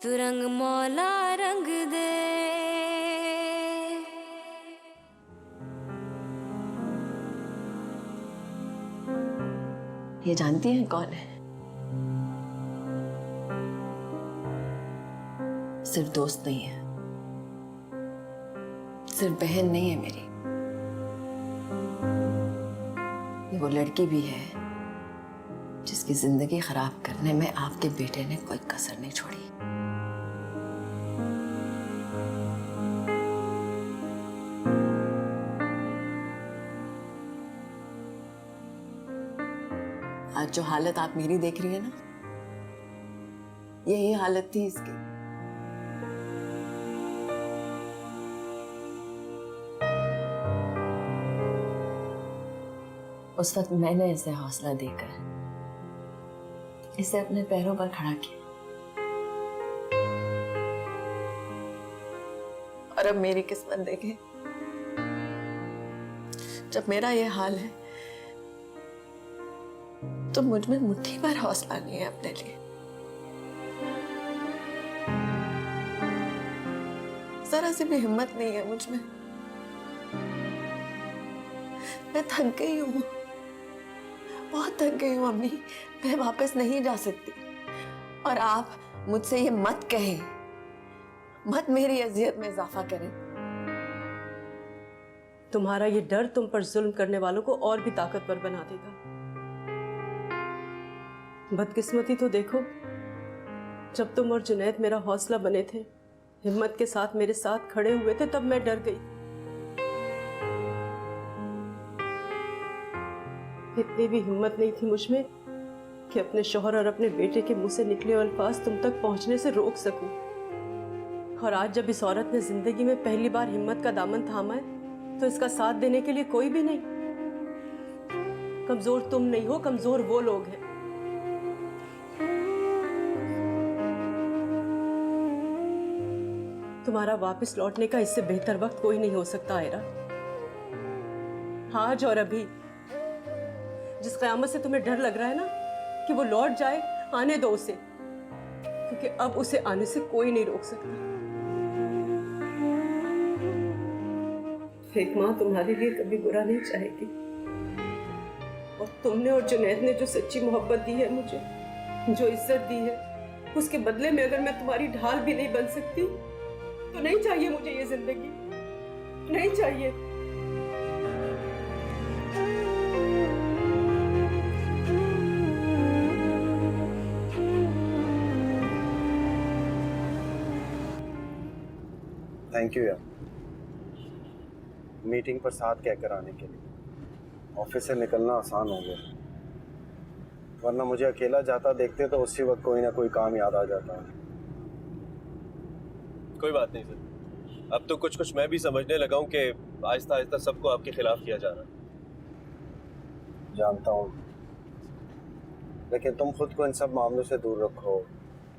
तू रंग मौला रंग दे। ये जानती हैं कौन है? सिर्फ दोस्त नहीं है, सिर्फ बहन नहीं है मेरी, ये वो लड़की भी है जिसकी जिंदगी खराब करने में आपके बेटे ने कोई कसर नहीं छोड़ी। आज जो हालत आप मेरी देख रही है ना, यही हालत थी इसकी। उस वक्त मैंने इसे हौसला देकर इसे अपने पैरों पर खड़ा किया, और अब मेरी किस्मत देखे, जब मेरा ये हाल है तो मुझ में मुट्ठी भर हौसला नहीं है अपने लिए। जरा सी भी हिम्मत नहीं है मुझ में। मैं थक गई हूँ, बहुत थक गई हूँ अम्मी। मैं वापस नहीं जा सकती, और आप मुझसे ये मत कहें, मत मेरी अजियत में इजाफा करें। तुम्हारा ये डर तुम पर जुल्म करने वालों को और भी ताकतवर बना देगा। बदकिस्मती तो देखो, जब तुम और जुनैद मेरा हौसला बने थे, हिम्मत के साथ मेरे साथ खड़े हुए थे, तब मैं डर गई। इतनी भी हिम्मत नहीं थी मुझ में कि अपने शौहर और अपने बेटे के मुंह से निकले अल्फाज तुम तक पहुंचने से रोक सकूं। और आज जब इस औरत ने जिंदगी में पहली बार हिम्मत का दामन थामा है, तो इसका साथ देने के लिए कोई भी नहीं। कमजोर तुम नहीं हो, कमजोर वो लोग हैं। तुम्हारा वापस लौटने का इससे बेहतर वक्त कोई नहीं हो सकता आयरा। आज और अभी जिस क़यामत से तुम्हें डर लग रहा है ना कि वो लौट जाए, आने दो उसे, क्योंकि अब उसे आने से कोई नहीं रोक सकता। एक माँ तुम्हारे लिए कभी बुरा नहीं चाहेगी, और तुमने और जुनैद ने जो सच्ची मोहब्बत दी है मुझे, जो इज्जत दी है, उसके बदले में अगर मैं तुम्हारी ढाल भी नहीं बन सकती तो नहीं चाहिए मुझे ये जिंदगी, नहीं चाहिए। थैंक यू यार, मीटिंग पर साथ कहकर आने के लिए। ऑफिस से निकलना आसान हो गया, वरना मुझे अकेला जाता देखते तो उसी वक्त कोई ना कोई काम याद आ जाता है। कोई बात नहीं सर, अब तो कुछ कुछ मैं भी समझने लगा हूँ कि आहिस्ता आहिस्ता सबको आपके खिलाफ किया जा रहा है। जानता हूँ, लेकिन तुम खुद को इन सब मामलों से दूर रखो,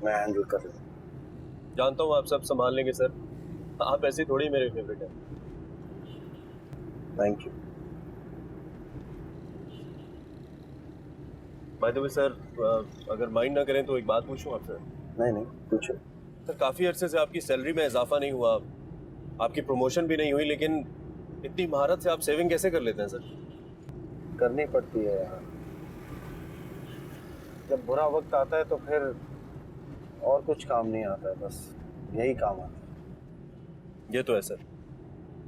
मैं हैंडल कर लूँ। जानता हूँ आप सब संभाल लेंगे सर, आप ऐसे थोड़ी मेरे फेवरेट हैं। Thank you. By the way sir, अगर माइंड ना करें तो एक बात पूछूं आपसे? नहीं नहीं, पूछो। सर, काफ़ी अरसे से आपकी सैलरी में इजाफा नहीं हुआ, आपकी प्रमोशन भी नहीं हुई, लेकिन इतनी महारत से आप सेविंग कैसे कर लेते हैं सर? करनी पड़ती है यार, जब बुरा वक्त आता है तो फिर और कुछ काम नहीं आता है, बस यही काम आता है। ये तो है सर।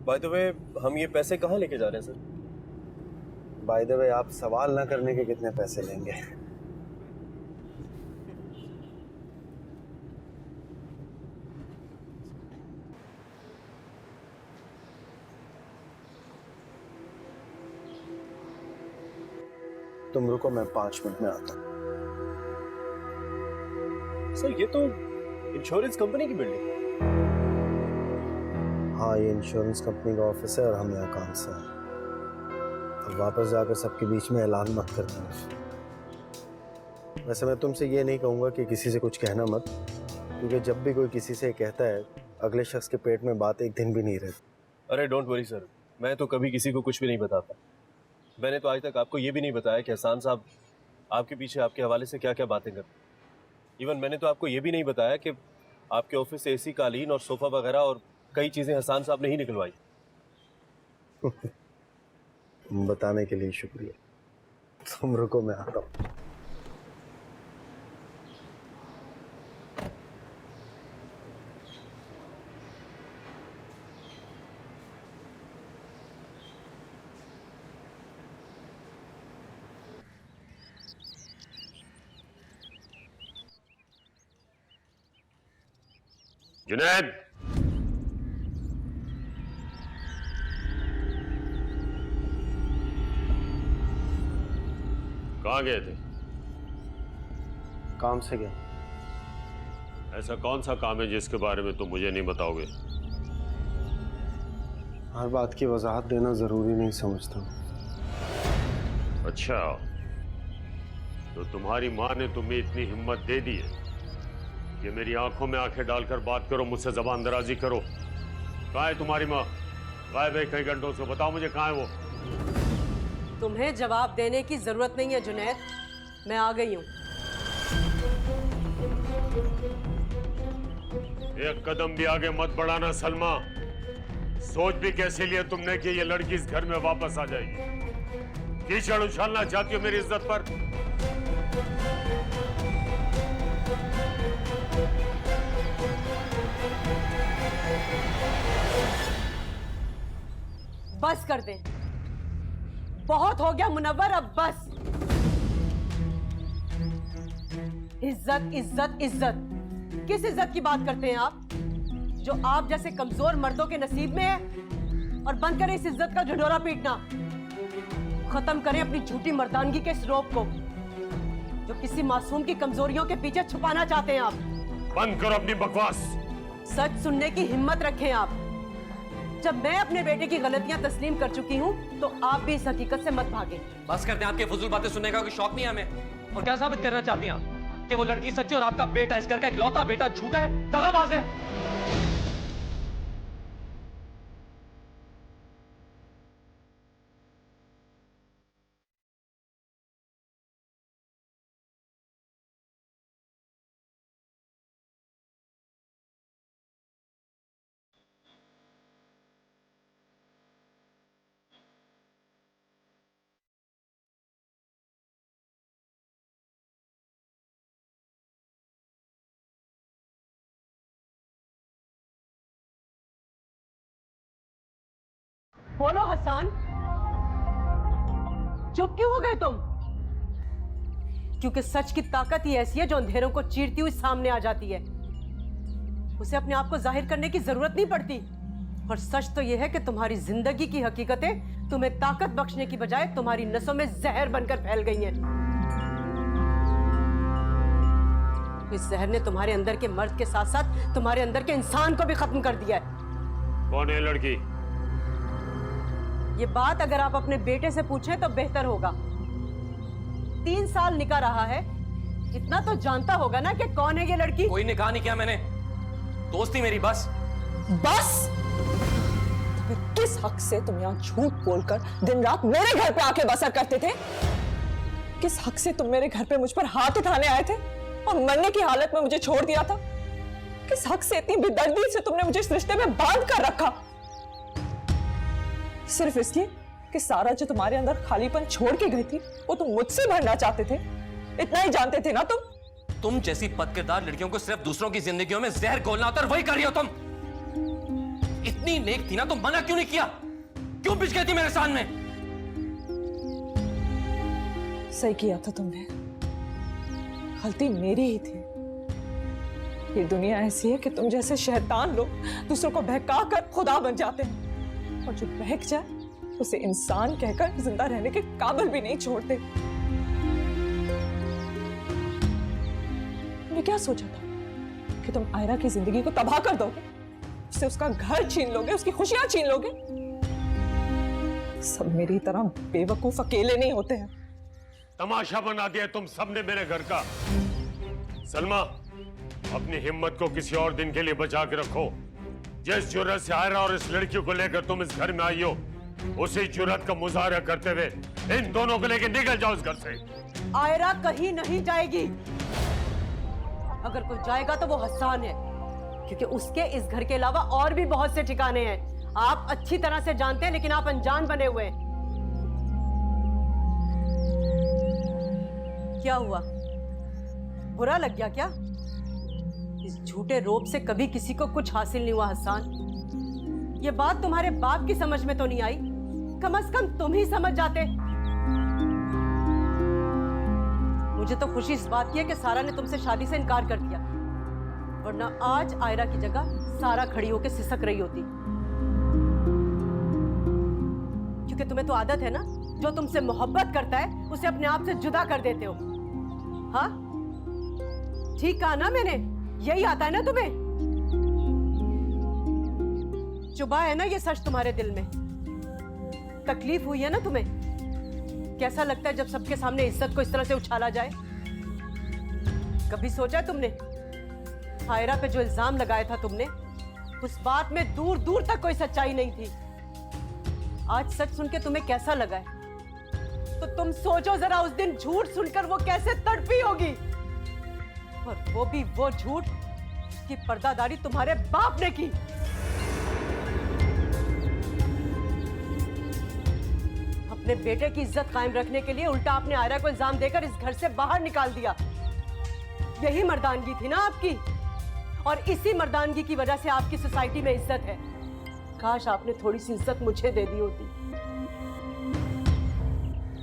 बाय द वे, हम ये पैसे कहाँ लेके जा रहे हैं सर? बाय द वे, आप सवाल ना करने के कितने पैसे लेंगे? तुम रुको, मैं 5 मिनट में आता हूँ। सर ये तो इंश्योरेंस कंपनी की बिल्डिंग है। हाँ, ये इंश्योरेंस कंपनी का ऑफिस है और हम यहाँ काम से हैं। अब वापस जाकर सबके बीच में ऐलान मत करना। वैसे मैं तुमसे ये नहीं कहूँगा कि किसी से कुछ कहना मत, क्योंकि जब भी कोई किसी से कहता है, अगले शख्स के पेट में बात एक दिन भी नहीं रहती। अरे डोंट वरी सर, मैं तो कभी किसी को कुछ भी नहीं बताता। मैंने तो आज तक आपको ये भी नहीं बताया कि हसान साहब आपके पीछे आपके हवाले से क्या क्या बातें करते। इवन मैंने तो आपको ये भी नहीं बताया कि आपके ऑफिस से एसी, कालीन और सोफा वगैरह और कई चीजें हसन साहब ने ही निकलवाई। बताने के लिए शुक्रिया। तुम रुको, मैं आता हूँ। जुनैद, कहाँ गए थे? काम से गया। ऐसा कौन सा काम है जिसके बारे में तुम मुझे नहीं बताओगे? हर बात की वजाहत देना जरूरी नहीं समझता। अच्छा, तो तुम्हारी माँ ने तुम्हें इतनी हिम्मत दे दी है कि मेरी आंखों में आंखें डालकर बात करो, मुझसे जबान दराजी करो। कहाँ है तुम्हारी माँ? गायब है कई घंटों से, बताओ मुझे कहाँ है वो? तुम्हें जवाब देने की जरूरत नहीं है जुनैद, मैं आ गई हूँ। एक कदम भी आगे मत बढ़ाना सलमा। सोच भी कैसे लिया तुमने कि ये लड़की इस घर में वापस आ जाएगी? कीचड़ उछालना चाहती हो मेरी इज्जत पर? बस कर दे, बहुत हो गया मुनव्वर, अब बस। इज्जत इज्जत इज्जत, किस इज्जत की बात करते हैं आप, जो आप जैसे कमजोर मर्दों के नसीब में है? और बंद करें इस इज्जत का ढिंढोरा पीटना। खत्म करें अपनी झूठी मर्दानगी के इस रोब को जो किसी मासूम की कमजोरियों के पीछे छुपाना चाहते हैं आप। बंद करो अपनी बकवास। सच सुनने की हिम्मत रखें आप। जब मैं अपने बेटे की गलतियां तस्लीम कर चुकी हूं तो आप भी इस हकीकत से मत भागें। बस करते हैं, आपके फजूल बातें सुनने का कोई शौक नहीं है हमें। और क्या साबित करना चाहती हैं आप कि वो लड़की सच्ची और आपका बेटा इस घर का इकलौता बेटा झूठा है, दगाबाज है? बोलो हसन, चुप क्यों हो गए तुम? क्योंकि सच की ताकत ही ऐसी है जो अंधेरों को चीरती हुई सामने आ जाती है। उसे अपने आप को जाहिर करने की जरूरत नहीं पड़ती। और सच तो यह है कि तुम्हारी जिंदगी की हकीकतें तुम्हें ताकत बख्शने की बजाय तुम्हारी नसों में जहर बनकर फैल गई हैं। इस जहर ने तुम्हारे अंदर के मर्द के साथ साथ तुम्हारे अंदर के इंसान को भी खत्म कर दिया है। कौन है लड़की? ये बात अगर आप अपने बेटे से पूछें तो बेहतर होगा। 3 साल निकाह रहा है, इतना तो जानता होगा ना कि कौन है ये लड़की। कोई निकाह नहीं किया मैंने, दोस्ती मेरी बस। बस? किस हक से तुम यहाँ झूठ बोलकर दिन रात मेरे घर पे आके बसर करते थे? किस हक से तुम मेरे घर पे मुझ पर हाथ उठाने आए थे और मरने की हालत में मुझे छोड़ दिया था? किस हक से इतनी बेदर्दी से तुमने मुझे इस रिश्ते में बांध कर रखा? सिर्फ इसलिए कि सारा जो तुम्हारे अंदर खालीपन छोड़ के गई थी वो तुम मुझसे भरना चाहते थे? इतना ही जानते थे ना तुम जैसी बदकिरदार लड़कियों को सिर्फ दूसरों की जिंदगियों में जहर घोलना होता है, वही कर रही हो तुम। इतनी नेक थी ना तो मना क्यों नहीं किया? क्यों पिछ गई थी मेरे सामने? सही किया था तुमने, गलती मेरी ही थी। ये दुनिया ऐसी है कि तुम जैसे शैतान लोग दूसरों को बहका कर खुदा बन जाते हैं और जो बहक जाए उसे इंसान कहकर जिंदा रहने के काबिल भी नहीं छोड़ते। तुमने क्या सोचा था कि तुम आयरा की जिंदगी को तबाह कर दोगे, उससे उसका घर छीन लोगे, उसकी खुशियां छीन लोगे? सब मेरी तरह बेवकूफ अकेले नहीं होते हैं। तमाशा बना दिया तुम सबने मेरे घर का। सलमा, अपनी हिम्मत को किसी और दिन के लिए बचा के रखो। जिस जुर्रत से आयरा और इस लड़की को लेकर तुम इस घर में आई हो, उसी जुर्रत का मुजाहरा करते हुए इन दोनों को लेकर निकल जाओ इस घर से। आयरा कहीं नहीं जाएगी। अगर कोई जाएगा तो वो हसन है, क्योंकि उसके इस घर के अलावा और भी बहुत से ठिकाने हैं। आप अच्छी तरह से जानते हैं, लेकिन आप अनजान बने हुए हैं। क्या हुआ? बुरा लग गया क्या? इस झूठे रोब से कभी किसी को कुछ हासिल नहीं हुआ हसन। ये बात तुम्हारे बाप की समझ में तो नहीं आई? कम से कम तुम ही समझ जाते। मुझे तो खुशी इस बात की है कि सारा ने तुमसे शादी से इनकार कर दिया, वरना आज आयरा की जगह सारा खड़ी होकर सिसक रही होती। क्योंकि तुम्हें तो आदत है ना, जो तुमसे मोहब्बत करता है उसे अपने आप से जुदा कर देते हो। हाँ, ठीक कहा ना मैंने? यही आता है ना तुम्हें? चुभा है ना ये सच तुम्हारे दिल में? तकलीफ हुई है ना तुम्हें? कैसा लगता है जब सबके सामने इज्जत को इस तरह से उछाला जाए? कभी सोचा है तुमने आयरा पे जो इल्जाम लगाया था तुमने, उस बात में दूर दूर तक कोई सच्चाई नहीं थी। आज सच सुन के तुम्हें कैसा लगा है? तो तुम सोचो जरा, उस दिन झूठ सुनकर वो कैसे तड़पी होगी, और वो भी वो झूठ की पर्दादारी तुम्हारे बाप ने की। अपने बेटे की इज्जत कायम रखने के लिए उल्टा आपने आयरा को इल्जाम देकर इस घर से बाहर निकाल दिया। यही मर्दानगी थी ना आपकी, और इसी मर्दानगी की वजह से आपकी सोसाइटी में इज्जत है। काश आपने थोड़ी सी इज्जत मुझे दे दी होती,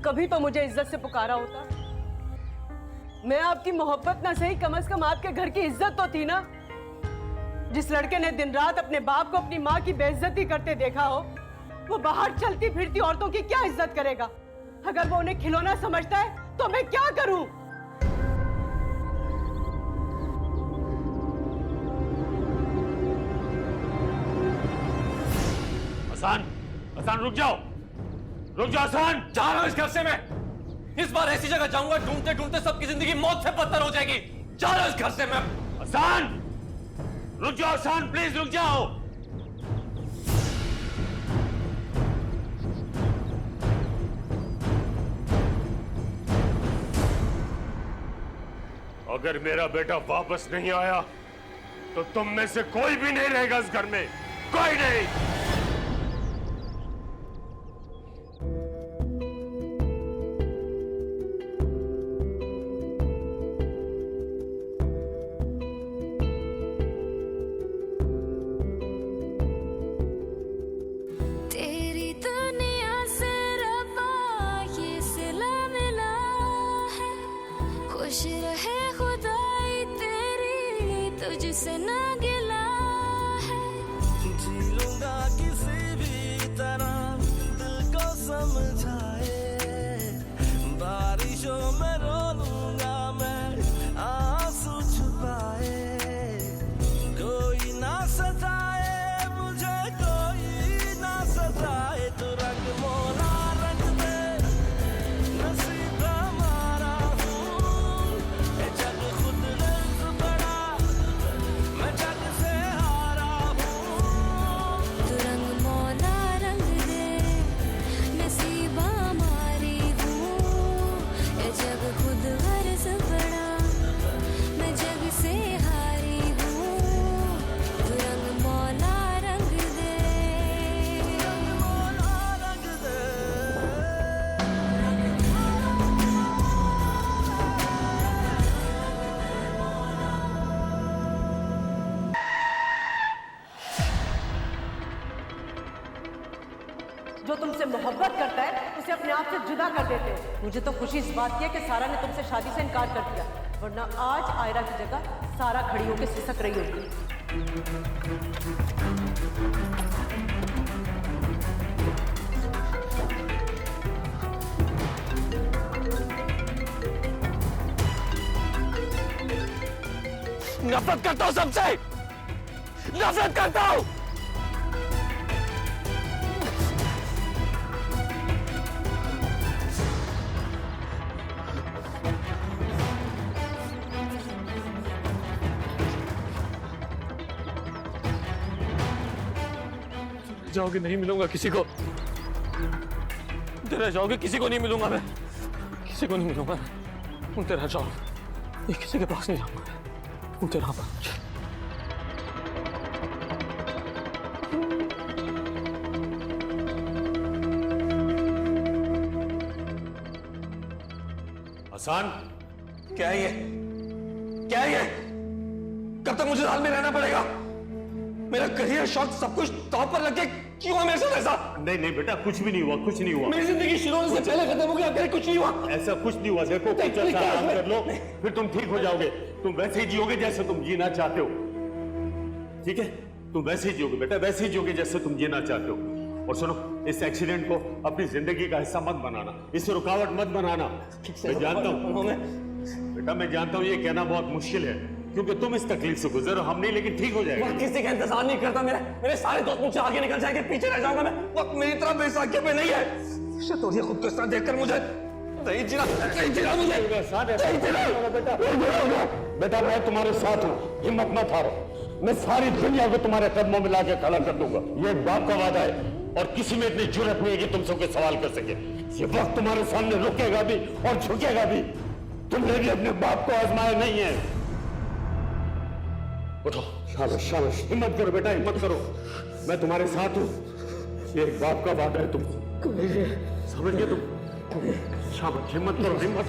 कभी तो मुझे इज्जत से पुकारा होता। मैं आपकी मोहब्बत ना सही, कम से कम आपके घर की इज्जत तो थी ना। जिस लड़के ने दिन रात अपने बाप को अपनी माँ की बेइज्जती करते देखा हो, वो बाहर चलती फिरती औरतों की क्या इज्जत करेगा? अगर वो उन्हें खिलौना समझता है तो मैं क्या करूं? हसन, हसन रुक जाओ, रुक जाओ हसन। जा रहा हूं इस घर से मैं। इस बार ऐसी जगह जाऊंगा ढूंढते ढूंढते सबकी जिंदगी मौत से बदतर हो जाएगी। जा रहा हूं इस घर से मैं। हसन रुक जाओ, हसन प्लीज रुक जाओ। अगर मेरा बेटा वापस नहीं आया तो तुम में से कोई भी नहीं रहेगा इस घर में, कोई नहीं। तेरी दुनिया से रब्बा ये सिला मिला है, खुश रहे खुदाई तेरी तुझसे ना गिला है। जी लूंगा किसी भी तरह दिल को समझाए, बारिशों में रो लूंगा मैं आंसू छुपाए। कोई ना सताए मुझे, कोई ना सताए, तू रंग मोला रंग दे, नसीब हमारा हूँ। ये जग खुद गर्ज बड़ा, मैं जग से हारा हूँ। तू रंग मौला रंग दे, नसीब हमारी हूँ। ये जग खुद गर्ज बड़ा, मैं जग से हारी हूँ। तू रंग मौला रंग दे। मोला रंग दे। जो तुमसे मोहब्बत करता है उसे अपने आप से जुदा कर देते हो। मुझे तो खुशी इस बात की है कि सारा ने तुमसे शादी से इनकार कर दिया, वरना आज आयरा की जगह सारा खड़ी होकर सिसक रही होती। नफरत करता हूं सबसे, नफरत करता हूं। जाओगे नहीं मिलूंगा किसी को, तेरा जाओगे किसी को नहीं मिलूंगा मैं, किसी को नहीं मिलूंगा। तुम तेरा जाओ, किसी के पास नहीं जाऊंगा। तुम तेरा हसन, क्या है ये? क्या है ये? कब तक मुझे हाल में रहना पड़ेगा? मेरा करियर शौक सब कुछ टॉप पर लगे, क्यों है मेरे साथ ऐसा? नहीं नहीं बेटा, कुछ भी नहीं हुआ, कुछ नहीं हुआ। मेरी जिंदगी शुरू होने से पहले खत्म हो गया, फिर कुछ नहीं हुआ। ऐसा कुछ नहीं हुआ। देखो कुछ ऐसा आराम कर लो, फिर तुम ठीक हो जाओगे। तुम वैसे ही जियोगे जैसे तुम जीना चाहते हो, ठीक है? तुम वैसे ही जियोगे बेटा, वैसे ही जियोगे जैसे तुम जीना चाहते हो। और सुनो, इस एक्सीडेंट को अपनी जिंदगी का हिस्सा मत बनाना, इससे रुकावट मत बनाना। मैं जानता हूँ बेटा, मैं जानता हूँ ये कहना बहुत मुश्किल है, क्योंकि तुम इस तकलीफ से गुजरो, हम नहीं, लेकिन ठीक हो जाएगा। वक्त किसी का इंतजार नहीं करता। मेरे सारे दोस्त मुझसे आगे निकल जाएंगे, पीछे रह जाऊंगा मैं। वक्त मेरी तरह बेसाख्य पे नहीं है। तोड़िए खुद को इस तरह देखकर मुझे नहीं जीना मुझे। बेटा मैं तुम्हारे साथ हूँ, हिम्मत मत हारो। मैं सारी दुनिया को तुम्हारे कदमों में लाके खड़ा कर दूंगा। ये बाप का वादा है, और किसी में इतनी जुर्रत नहीं है कि तुमसे कोई सवाल कर सके। ये वक्त तुम्हारे सामने रुकेगा भी और झुकेगा भी। तुमने भी अपने बाप को आजमाया नहीं है। उठो, शाबाश शाबाश, हिम्मत करो बेटा, हिम्मत करो। मैं तुम्हारे साथ हूँ। ये एक बाप का वादा है तुमको, समझ गए तुम? शाबाश, हिम्मत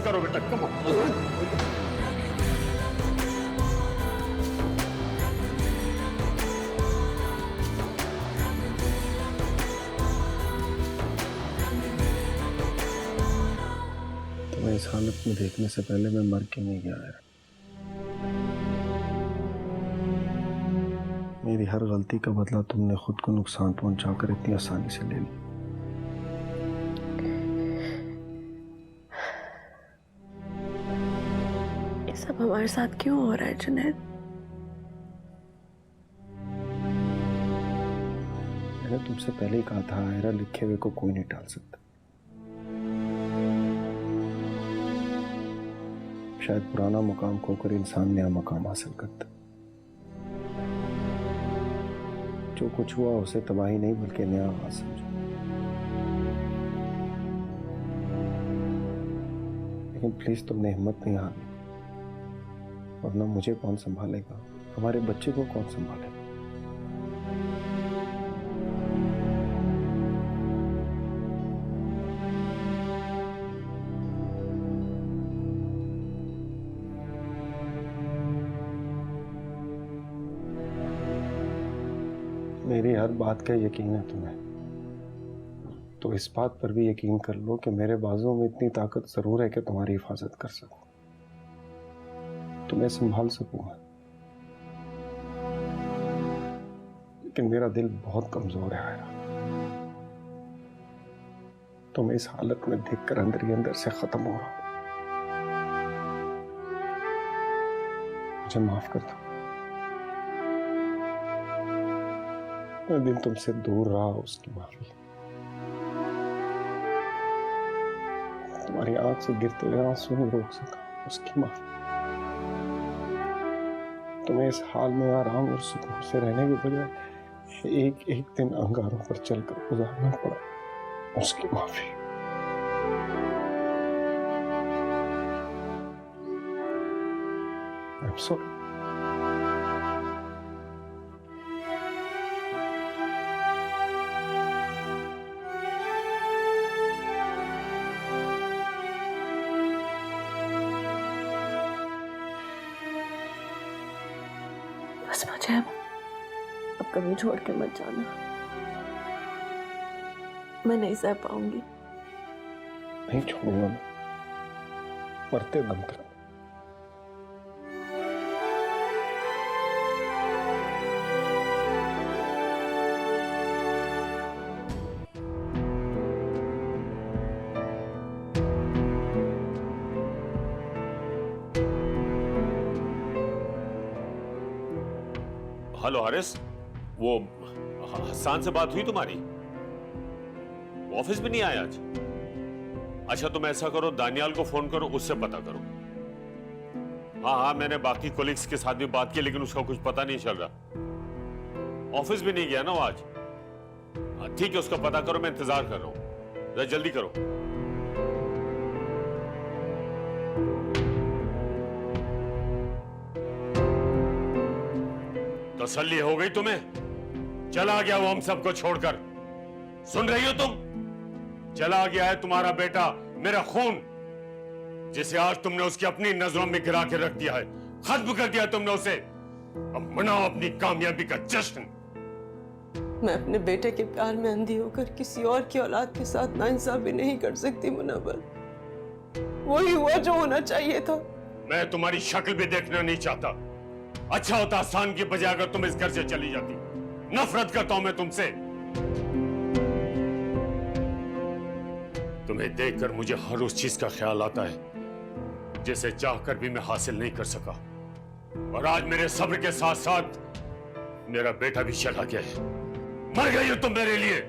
करो बेटा, कम ऑन। तुम्हें इस हालत में देखने से पहले मैं मर के नहीं गया है। मेरी हर गलती का बदला तुमने खुद को नुकसान पहुंचाकर इतनी आसानी से ले ली। ये सब हमारे साथ क्यों हो रहा है जुनैद? मैंने तुमसे पहले ही कहा था, आयरा लिखे हुए को कोई नहीं टाल सकता। शायद पुराना मुकाम खोकर इंसान नया मुकाम हासिल करता। जो कुछ हुआ उसे तबाही नहीं बल्कि नया आगाज समझो। लेकिन प्लीज तुमने हिम्मत नहीं हारनी, वरना मुझे कौन संभालेगा, हमारे बच्चे को कौन संभालेगा? मेरी हर बात का यकीन है तुम्हें, तो इस बात पर भी यकीन कर लो कि मेरे बाजुओं में इतनी ताकत जरूर है कि तुम्हारी हिफाजत कर सकूं, तुम्हें संभाल सकूंगा। लेकिन मेरा दिल बहुत कमजोर है आयरा। तुम्हें इस हालत में देखकर अंदर ही अंदर से खत्म हो रहा हूं। मुझे माफ कर दो। मैं दिन तुमसे दूर रहा, उसकी माफी। तुम्हारी आंख से गिरते हुए आंसू नहीं रोक सका, उसकी माफी। तुम्हें इस हाल में आराम और सुकून से रहने के बजाय एक एक दिन अंगारों पर चलकर गुजारना पड़ा, उसकी माफी। I'm sorry. बस मुझे अब कभी छोड़ के मत जाना, मैं नहीं सह पाऊंगी। नहीं छोड़ूंगा मैं, मरते दम तक। हेलो हारिस, वो हसन से बात हुई तुम्हारी? वो ऑफिस में नहीं आया आज? अच्छा तुम ऐसा करो, दानियाल को फोन करो, उससे पता करो। हाँ हाँ, मैंने बाकी कोलिग्स के साथ भी बात की, लेकिन उसका कुछ पता नहीं चल रहा। ऑफिस भी नहीं गया ना वो आज। ठीक है, उसका पता करो, मैं इंतजार कर रहा हूं, जरा जल्दी करो। तसल्ली हो गई तुम्हें? चला गया वो हम सबको छोड़कर, सुन रही हो तुम? चला गया है तुम्हारा बेटा, मेरा खून। जिसे आज तुमने उसकी अपनी नजरों में गिरा के रख दिया है, खत्म कर दिया तुमने उसे। अब मनाओ अपनी कामयाबी का जश्न। मैं अपने बेटे के प्यार में अंधी होकर किसी और की औलाद के साथ नाइंसाफी नहीं कर सकती मुनव्वर। वही हुआ जो होना चाहिए था। मैं तुम्हारी शक्ल भी देखना नहीं चाहता। अच्छा होता आसान की बजाय अगर तुम इस घर से चली जाती। नफरत करता हूं मैं तुमसे। तुम्हें देखकर मुझे हर उस चीज का ख्याल आता है जिसे चाहकर भी मैं हासिल नहीं कर सका। और आज मेरे सब्र के साथ साथ मेरा बेटा भी चला गया है। मर गई हो तुम मेरे लिए।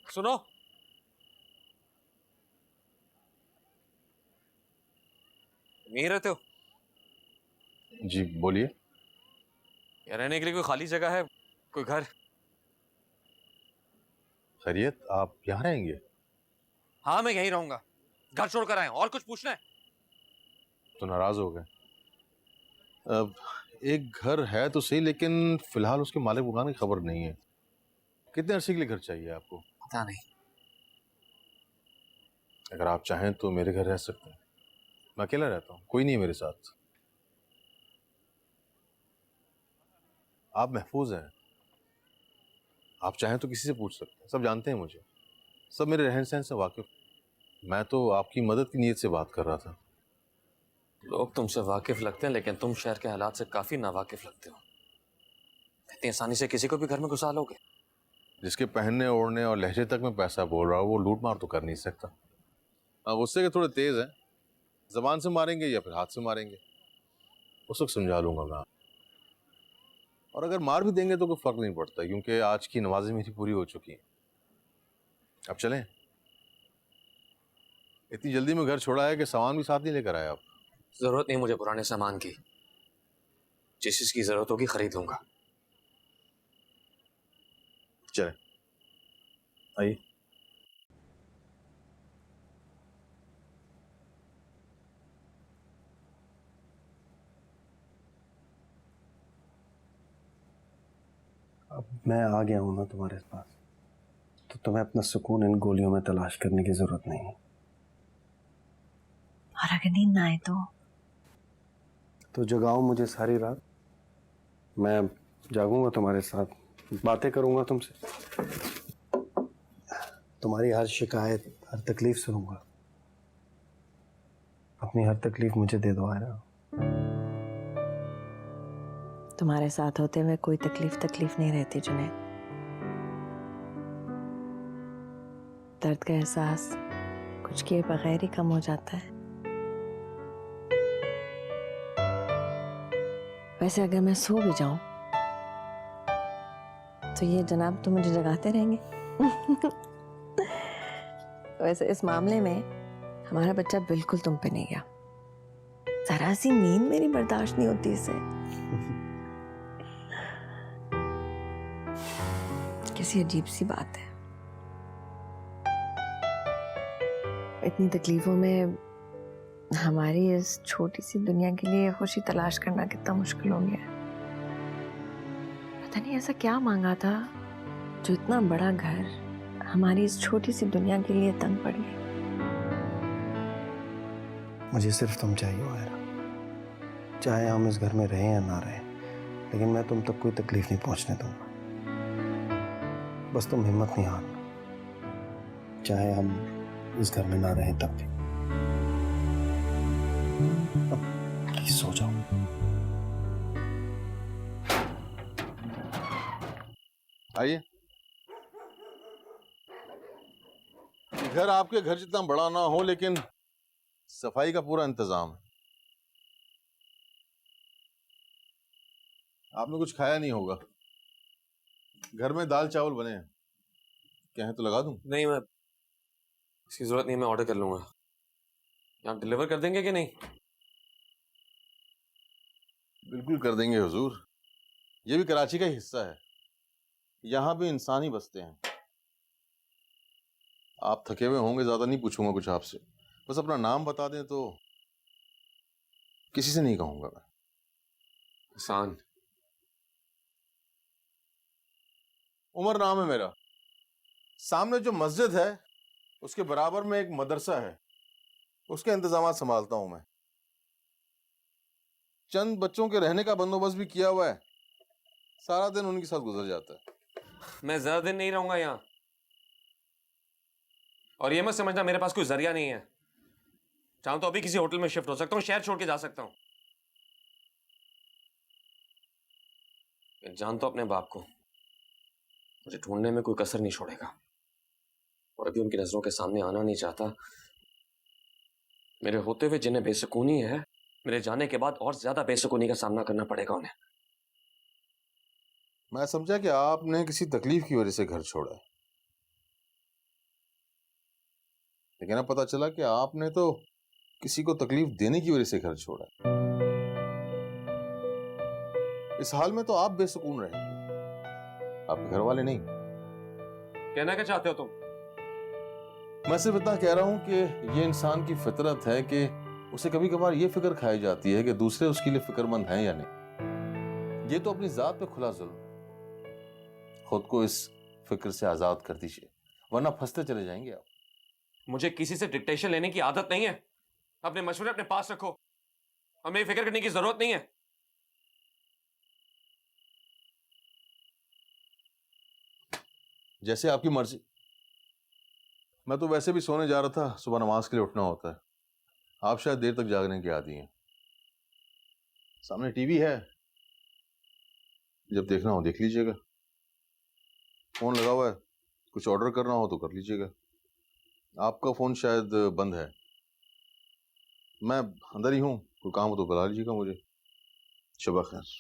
सुनो, यहीं रहते हो? जी बोलिए। या रहने के लिए कोई खाली जगह है, कोई घर? खैरियत, आप यहाँ रहेंगे? हाँ, मैं यहीं रहूंगा। घर छोड़कर आए। और कुछ पूछना है? तो नाराज हो गए। अब एक घर है तो सही, लेकिन फिलहाल उसके मालिक मकान की खबर नहीं है। कितने अरसे के लिए घर चाहिए आपको? पता नहीं। अगर आप चाहें तो मेरे घर रह सकते हैं। मैं अकेला रहता हूँ, कोई नहीं है मेरे साथ। आप महफूज हैं। आप चाहें तो किसी से पूछ सकते हैं, सब जानते हैं मुझे, सब मेरे रहन सहन से वाकिफ। मैं तो आपकी मदद की नीयत से बात कर रहा था। लोग तुमसे वाकिफ लगते हैं, लेकिन तुम शहर के हालात से काफी नावाकिफ लगते हो। इतनी आसानी से किसी को भी घर में घुसा लोगे? जिसके पहनने ओढ़ने और लहजे तक मैं पैसा बोल रहा हूँ, वो लूट मार तो कर नहीं सकता। अब उससे के थोड़े तेज हैं, जबान से मारेंगे या फिर हाथ से मारेंगे, उस वक्त समझा लूंगा मैं। और अगर मार भी देंगे तो कोई फर्क नहीं पड़ता, क्योंकि आज की नमाज़ें मेरी पूरी हो चुकी हैं। अब चलें? इतनी जल्दी में घर छोड़ा है कि सामान भी साथ नहीं लेकर आए आप। जरूरत नहीं मुझे पुराने सामान की। जिस चीज की जरूरत होगी खरीद लूंगा। चलें, आइए। अब मैं आ गया हूं ना तुम्हारे पास, तो तुम्हें अपना सुकून इन गोलियों में तलाश करने की जरूरत नहीं है। और अगर नींद ना आए तो जगाओ मुझे सारी रात, मैं जागूंगा तुम्हारे साथ, बातें करूंगा तुमसे, तुम्हारी हर शिकायत, हर तकलीफ सुनूंगा। अपनी हर तकलीफ मुझे दे दो आयरा। तुम्हारे साथ होते हुए कोई तकलीफ नहीं रहती जुनैद। दर्द का एहसास कुछ किए बगैर ही कम हो जाता है। वैसे अगर मैं सो भी जाऊं तो ये जनाब तो मुझे जगाते रहेंगे। वैसे इस मामले में हमारा बच्चा बिल्कुल तुम पे नहीं गया। जरा सी नींद मेरी बर्दाश्त नहीं होती इसे। कैसी अजीब सी बात है, इतनी तकलीफों में हमारी इस छोटी सी दुनिया के लिए खुशी तलाश करना कितना मुश्किल हो गया है। पता नहीं ऐसा क्या मांगा था जो इतना बड़ा घर हमारी इस छोटी सी दुनिया के लिए तंग पड़ गई। मुझे सिर्फ तुम चाहिए आयरा, चाहे हम इस घर में रहें या ना रहें, लेकिन मैं तुम तक कोई तकलीफ नहीं पहुंचने दूंगा। बस तुम हिम्मत नहीं हारना, चाहे हम इस घर में ना रहें तब भी। अब प्लीज सो जाओ। आइए। घर आपके घर जितना बड़ा ना हो, लेकिन सफाई का पूरा इंतजाम है। आपने कुछ खाया नहीं होगा। घर में दाल चावल बने हैं, क्या है तो लगा दूं? नहीं, मैं इसकी जरूरत नहीं, मैं ऑर्डर कर लूंगा। आप डिलीवर कर देंगे कि नहीं? बिल्कुल कर देंगे हुजूर। ये भी कराची का ही हिस्सा है, यहाँ भी इंसान ही बसते हैं। आप थके हुए होंगे, ज्यादा नहीं पूछूंगा कुछ आपसे, बस अपना नाम बता दें तो। किसी से नहीं कहूंगा मैं। हसन। उमर नाम है मेरा। सामने जो मस्जिद है उसके बराबर में एक मदरसा है, उसके इंतजाम संभालता हूं मैं। चंद बच्चों के रहने का बंदोबस्त भी किया हुआ है, सारा दिन उनके साथ गुजर जाता है। मैं ज्यादा दिन नहीं रहूंगा यहाँ, और ये मत समझना मेरे पास कोई जरिया नहीं है। चाहूं तो अभी किसी होटल में शिफ्ट हो सकता हूँ, शहर छोड़ के जा सकता हूँ। जान तो अपने बाप को, मुझे ढूंढने में कोई कसर नहीं छोड़ेगा, और अभी उनकी नजरों के सामने आना नहीं चाहता। मेरे होते हुए जिन्हें बेसुकूनी है, मेरे जाने के बाद और ज्यादा बेसुकूनी का सामना करना पड़ेगा उन्हें। मैं समझा कि आपने किसी तकलीफ की वजह से घर छोड़ा है, लेकिन अब पता चला कि आपने तो किसी को तकलीफ देने की वजह से घर छोड़ा है। इस हाल में तो आप बेसुकून रहेंगे, आपके घर वाले नहीं। कहना क्या चाहते हो तुम? मैं सिर्फ इतना कह रहा हूं कि ये इंसान की फितरत है कि उसे कभी कभार ये फिक्र खाई जाती है कि दूसरे उसके लिए फिक्रमंद हैं या नहीं। ये तो अपनी जात पे खुला जुल्म। खुद को इस फिक्र से आजाद कर दीजिए, वरना फंसते चले जाएंगे आप। मुझे किसी से डिक्टेशन लेने की आदत नहीं है। अपने मशवरे अपने पास रखो, और मेरी फिक्र करने की जरूरत नहीं है। जैसे आपकी मर्जी। मैं तो वैसे भी सोने जा रहा था, सुबह नमाज के लिए उठना होता है। आप शायद देर तक जागने के आदी हैं। सामने टीवी है, जब देखना हो देख लीजिएगा। फोन लगा हुआ है, कुछ ऑर्डर करना हो तो कर लीजिएगा। आपका फोन शायद बंद है। मैं अंदर ही हूं, कोई काम हो तो बुला लीजिएगा मुझे। शबा खैर।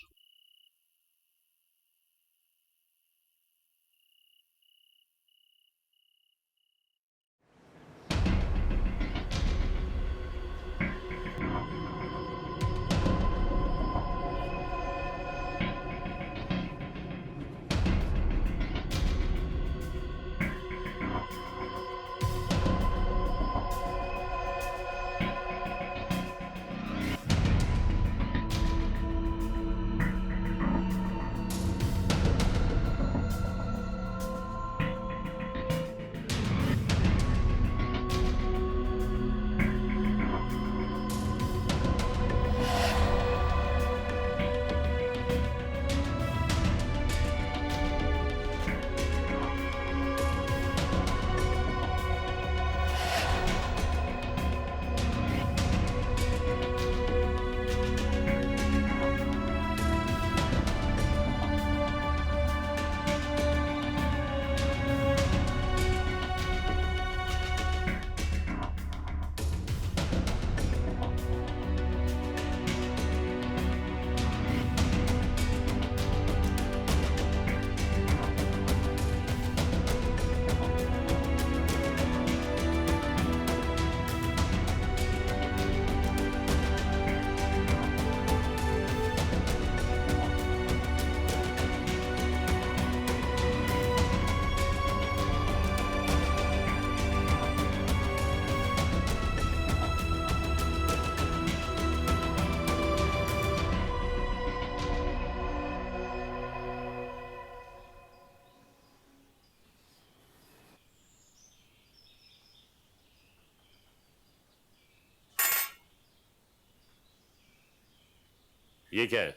ये क्या है?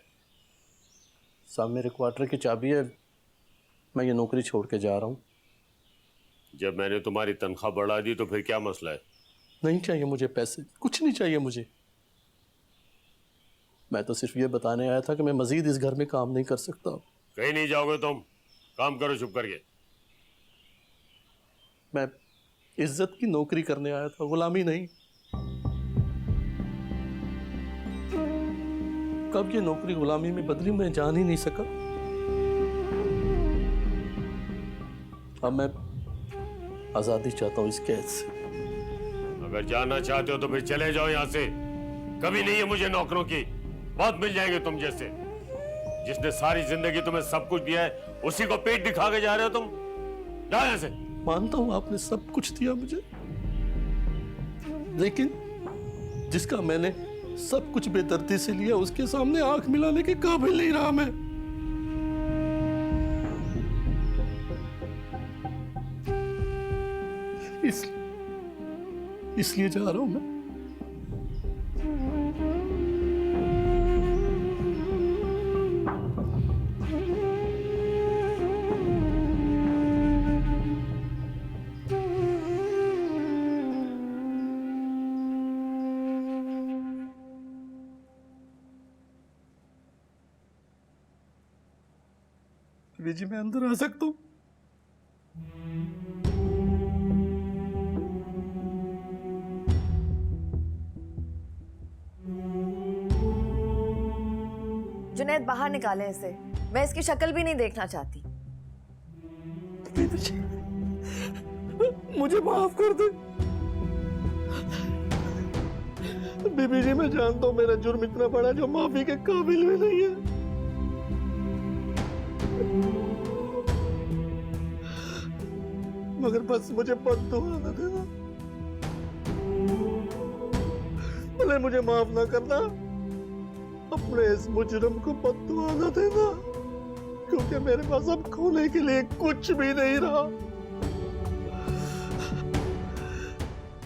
साहब मेरे क्वार्टर की चाबी है, मैं ये नौकरी छोड़ के जा रहा हूँ। जब मैंने तुम्हारी तनख्वाह बढ़ा दी तो फिर क्या मसला है? नहीं चाहिए मुझे पैसे, कुछ नहीं चाहिए मुझे। मैं तो सिर्फ ये बताने आया था कि मैं मजीद इस घर में काम नहीं कर सकता। कहीं नहीं जाओगे तुम, काम करो चुप करके। मैं इज्जत की नौकरी करने आया था, गुलामी नहीं। कब ये नौकरी गुलामी में बदली मैं जान ही नहीं सका। अब मैं आजादी चाहता हूं इस कैद से। अगर जाना चाहते हो तो फिर चले जाओ यहाँ से। कभी नहीं है मुझे नौकरों की, बहुत मिल जाएंगे तुम जैसे। जिसने सारी जिंदगी तुम्हें सब कुछ दिया है उसी को पेट दिखा के जा रहे हो तुम। जाओ यहाँ से। मानता हूं आपने सब कुछ दिया मुझे, लेकिन जिसका मैंने सब कुछ बेदर्दी से लिया उसके सामने आंख मिलाने के काबिल नहीं रहा मैं। इसलिए जा रहा हूं मैं। जी मैं अंदर आ सकता हूं? जुनैद बाहर निकाले इसे, मैं इसकी शक्ल भी नहीं देखना चाहती। मुझे माफ कर दे बीबी जी। मैं जानता हूं मेरा जुर्म इतना बड़ा जो माफी के काबिल भी नहीं है। मगर बस मुझे बद्दुआ न देना, भले मुझे माफ ना करना, अपने इस मुजरिम को बद्दुआ न देना, क्योंकि मेरे पास अब खोने के लिए कुछ भी नहीं रहा।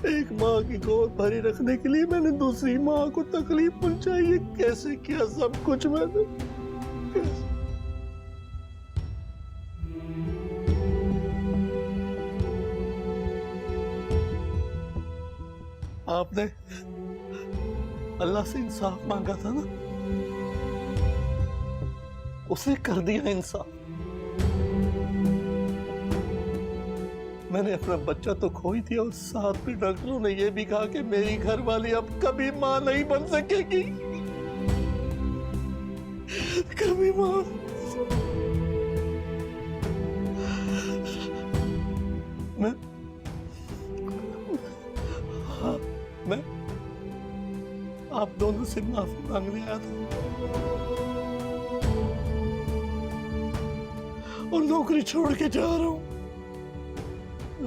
एक माँ की गोद भरी रखने के लिए मैंने दूसरी माँ को तकलीफ पहुंचाई। ये कैसे किया सब कुछ मैंने? कैसे? आपने अल्लाह से इंसाफ मांगा था ना, उसने कर दिया इंसाफ। मैंने अपना बच्चा तो खो ही दिया और साथ में डॉक्टरों ने यह भी कहा कि मेरी घरवाली अब कभी मां नहीं बन सकेगी। कभी मां। मैं आप दोनों से माफी मांगने आया था और नौकरी छोड़ के जा रहा हूं।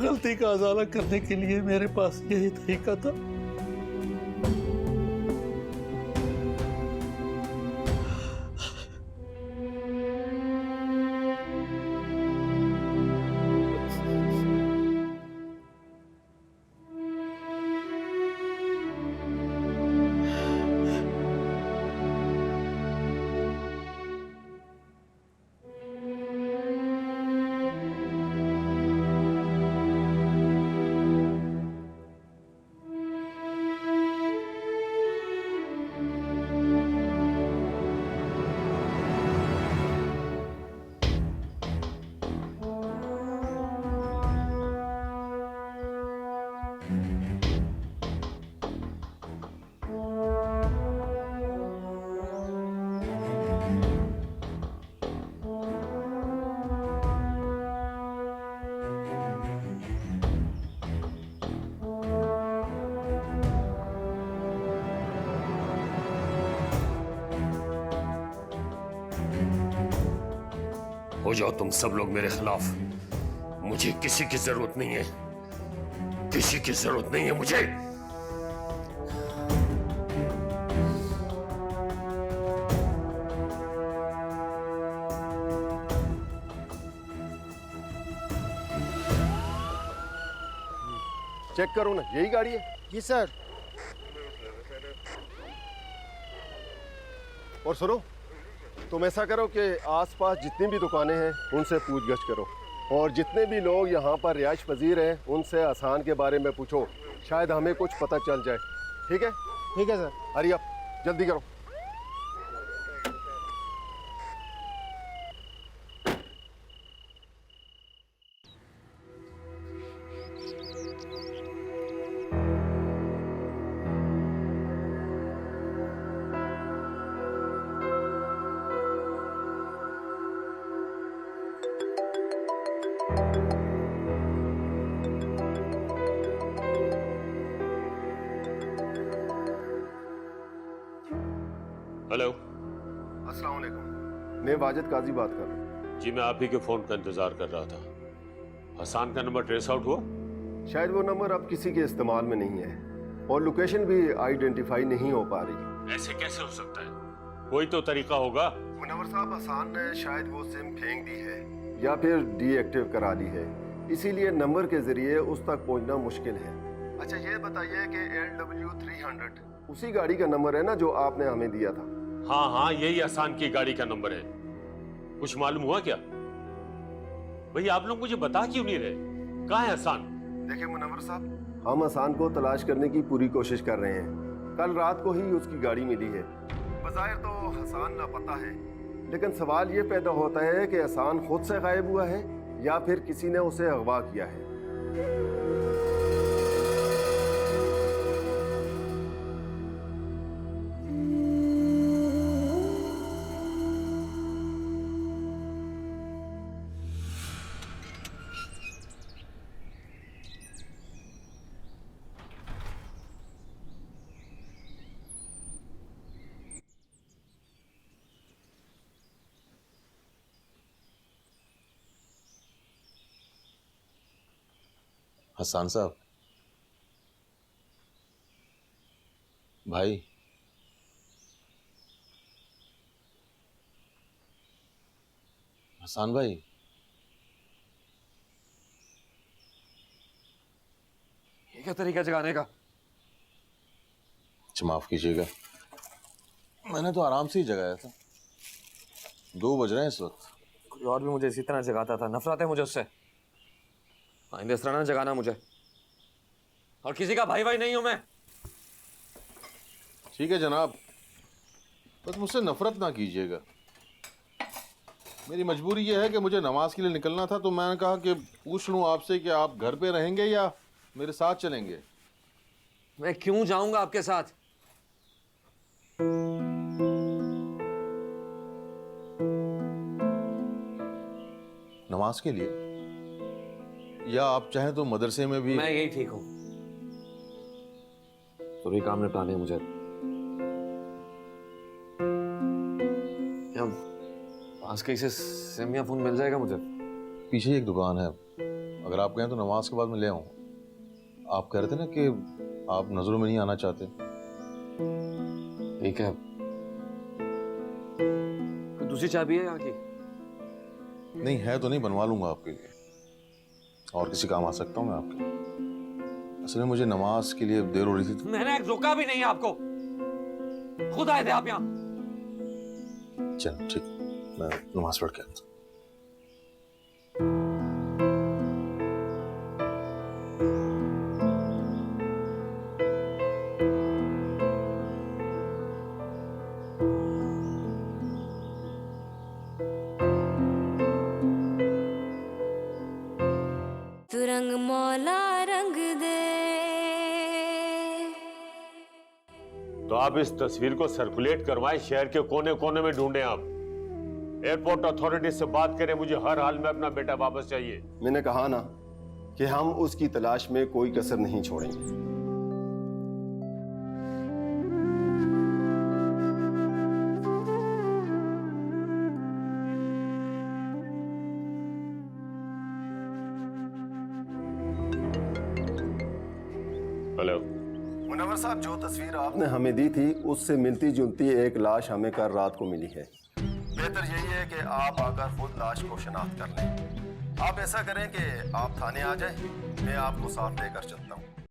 गलती का अजाला करने के लिए मेरे पास यही तरीका था। हो जाओ तुम सब लोग मेरे खिलाफ। मुझे किसी की जरूरत नहीं है, किसी की जरूरत नहीं है मुझे। चेक करो ना, यही गाड़ी है? जी सर। और सुनो, तुम ऐसा करो कि आसपास जितनी भी दुकानें हैं उनसे पूछगछ करो, और जितने भी लोग यहाँ पर रिहाइश पजीर हैं उनसे आसान के बारे में पूछो, शायद हमें कुछ पता चल जाए। ठीक है? ठीक है सर। हरी अप, जल्दी करो। हेलो। अस्सलाम वालेकुम, मैं वाजिद काजी बात कर रहा हूँ। जी मैं आप ही के फोन का इंतजार कर रहा था। हसन का नंबर ट्रेस आउट हुआ? शायद वो नंबर अब किसी के इस्तेमाल में नहीं है और लोकेशन भी आइडेंटिफाई नहीं हो पा रही। ऐसे कैसे हो सकता है? कोई तो तरीका होगा। मुनव्वर साहब, हसन ने शायद वो सिम फेंक दी है या फिर डीएक्टिव करा दी है, इसीलिए नंबर के जरिए उस तक पहुंचना मुश्किल है। अच्छा ये बताइए कि LW300 उसी गाड़ी का नंबर है ना जो आपने हमें दिया था? हाँ हाँ, यही हसन की गाड़ी का नंबर है। कुछ मालूम हुआ क्या? भाई आप लोग मुझे बता क्यों नहीं रहे? कहाँ है हसन? देखिए मुनव्वर साहब, हम हसन को तलाश करने की पूरी कोशिश कर रहे हैं। कल रात को ही उसकी गाड़ी मिली है। बज़ाहिर तो हसन लापता है, लेकिन सवाल ये पैदा होता है कि हसन खुद से गायब हुआ है या फिर किसी ने उसे अगवा किया है। हसन साहब, भाई हसन भाई, ये क्या तरीका जगाने का? माफ कीजिएगा, मैंने तो आराम से ही जगाया था। 2 बज रहे हैं इस वक्त। कोई और भी मुझे इसी तरह जगाता था। नफरत है मुझे उससे। आइंदा इस तरह ना जगाना मुझे। और किसी का भाई भाई नहीं हूं मैं। ठीक है जनाब, बस मुझसे नफरत ना कीजिएगा। मेरी मजबूरी यह है कि मुझे नमाज के लिए निकलना था, तो मैंने कहा कि पूछ लूं आपसे कि आप घर पे रहेंगे या मेरे साथ चलेंगे। मैं क्यों जाऊंगा आपके साथ? नमाज के लिए, या आप चाहें तो मदरसे में भी। मैं यही ठीक हूं। जरूरी काम निपटाने हैं मुझे। पास कहीं से सेमिया फोन मिल जाएगा मुझे? पीछे ही एक दुकान है, अगर आप कहें तो नमाज के बाद मैं ले आऊं। आप कह रहे थे ना कि आप नजरों में नहीं आना चाहते। ठीक है। कोई दूसरी चाबी है यहाँ की? नहीं है तो नहीं, बनवा लूंगा आपके लिए। और किसी काम आ सकता हूँ मैं आपके? असल में मुझे नमाज के लिए देर हो रही थी। मैंने रोका भी नहीं आपको, खुद आए थे आप यहाँ। चल ठीक, मैं नमाज पढ़ के आता हूँ। तू रंग मौला रंग दे। तो आप इस तस्वीर को सर्कुलेट करवाएं, शहर के कोने कोने में ढूंढें। आप एयरपोर्ट अथॉरिटी से बात करें, मुझे हर हाल में अपना बेटा वापस चाहिए। मैंने कहा ना कि हम उसकी तलाश में कोई कसर नहीं छोड़ेंगे। हेलो मुनव्वर साहब, जो तस्वीर आपने हमें दी थी उससे मिलती जुलती एक लाश हमें कल रात को मिली है। बेहतर यही है कि आप आकर खुद लाश को शनाख्त कर लें। आप ऐसा करें कि आप थाने आ जाएं, मैं आपको साथ लेकर चलता हूँ।